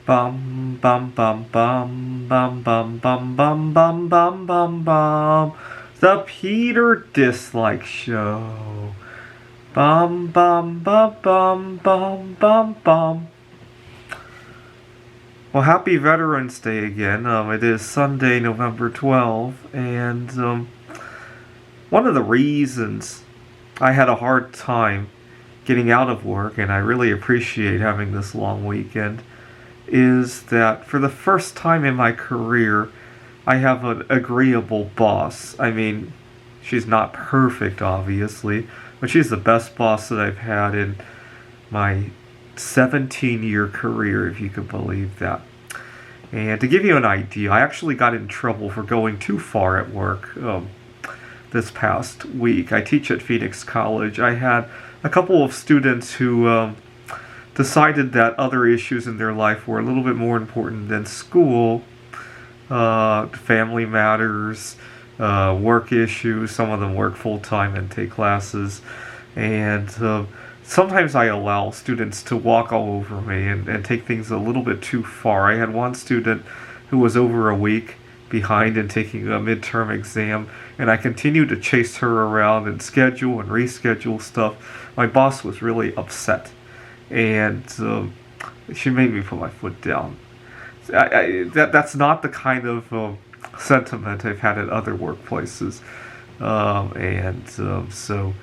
Bum bum bum bum bum bum bum bum bum bum bum bum. The Peter Dislike Show. Bum bum bum bum bum bum bum. Well, happy Veterans Day again. It is Sunday, November 12th, and one of the reasons I had a hard time getting out of work, and I really appreciate having this long weekend, is that for the first time in my career, I have an agreeable boss. I mean, she's not perfect, obviously, but she's the best boss that I've had in my 17-year career, if you can believe that. And to give you an idea, I actually got in trouble for going too far at work this past week. I teach at Phoenix College. I had a couple of students who decided that other issues in their life were a little bit more important than school, family matters, work issues. Some of them work full-time and take classes. And sometimes I allow students to walk all over me and take things a little bit too far. I had one student who was over a week behind in taking a midterm exam, and I continued to chase her around and schedule and reschedule stuff. My boss was really upset, and she made me put my foot down. That's not the kind of sentiment I've had at other workplaces, so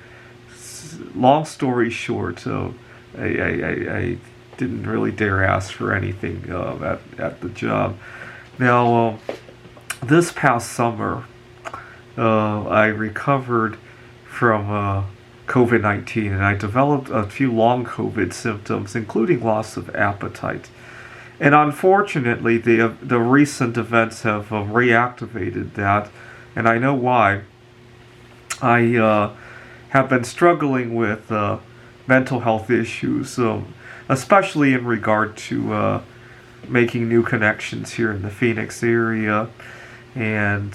long story short, I didn't really dare ask for anything at the job. Now, this past summer, I recovered from COVID-19, and I developed a few long COVID symptoms, including loss of appetite. And unfortunately, the recent events have reactivated that, and I know why. I have been struggling with mental health issues, especially in regard to making new connections here in the Phoenix area, and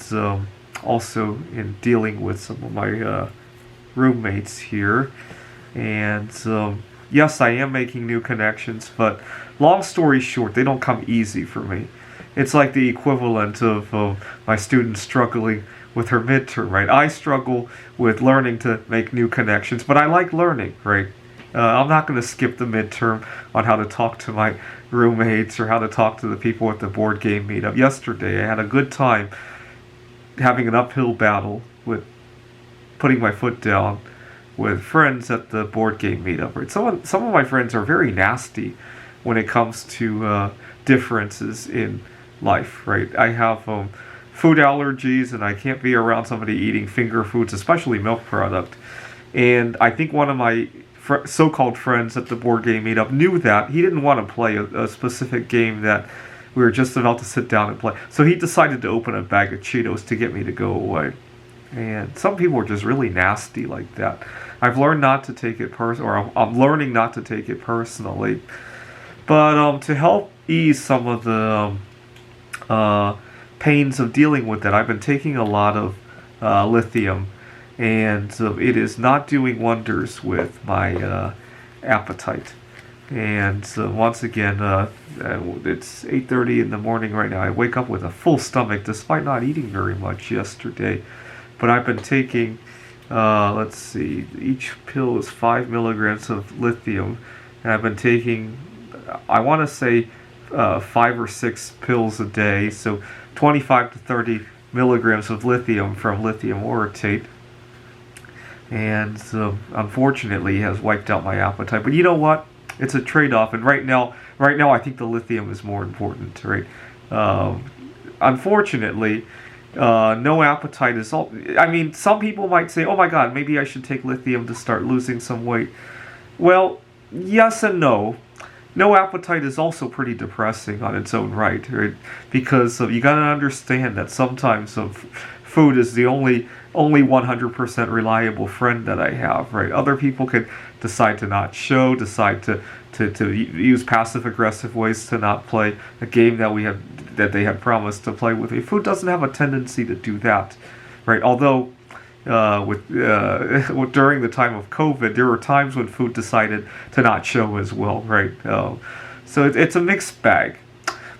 also in dealing with some of my roommates here. And yes, I am making new connections, but long story short, they don't come easy for me. It's like the equivalent of my students struggling with her midterm, right? I struggle with learning to make new connections, but I like learning, right? I'm not going to skip the midterm on how to talk to my roommates or how to talk to the people at the board game meetup. Yesterday, I had a good time having an uphill battle with putting my foot down with friends at the board game meetup, right? Some of my friends are very nasty when it comes to differences in life, right? I have food allergies, and I can't be around somebody eating finger foods, especially milk product. And I think one of my so-called friends at the board game meetup knew that. He didn't want to play a specific game that we were just about to sit down and play. So he decided to open a bag of Cheetos to get me to go away. And some people are just really nasty like that. I've learned not to take it or I'm learning not to take it personally. But to help ease some of the pains of dealing with it, I've been taking a lot of lithium, and it is not doing wonders with my appetite. And once again, it's 8:30 in the morning right now. I wake up with a full stomach despite not eating very much yesterday. But I've been taking, let's see, each pill is 5 milligrams of lithium, and I've been taking, I want to say, 5 or 6 pills a day, so 25 to 30 milligrams of lithium from lithium orotate, and unfortunately has wiped out my appetite. But you know what? It's a trade-off, and right now I think the lithium is more important, right? Unfortunately, no appetite is all. I mean, some people might say, "Oh my God, maybe I should take lithium to start losing some weight." Well, yes and no. No appetite is also pretty depressing on its own right? Because you got to understand that sometimes food is the only 100% reliable friend that I have, right? Other people can decide to not show, decide to use passive-aggressive ways to not play a game that they had promised to play with me. Food doesn't have a tendency to do that, right? Although during the time of COVID, there were times when food decided to not show as well, right? So it's a mixed bag.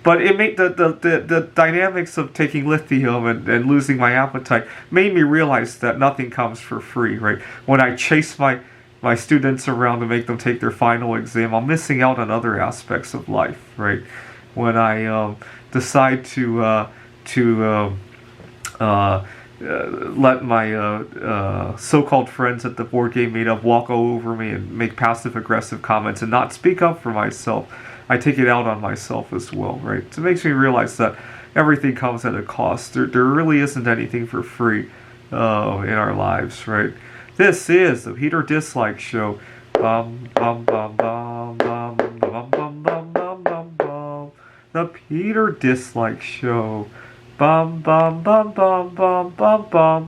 But it made the dynamics of taking lithium and losing my appetite made me realize that nothing comes for free, right? When I chase my students around to make them take their final exam, I'm missing out on other aspects of life, right? When I decide to let my so-called friends at the board game meetup walk all over me and make passive-aggressive comments and not speak up for myself, I take it out on myself as well, right? So it makes me realize that everything comes at a cost. There really isn't anything for free in our lives, right? This is the Peter Dislike Show. Bum bum bum bum bum bum bum bum bum bum bum. The Peter Dislike Show. Bum bum bum bum bum bum bum.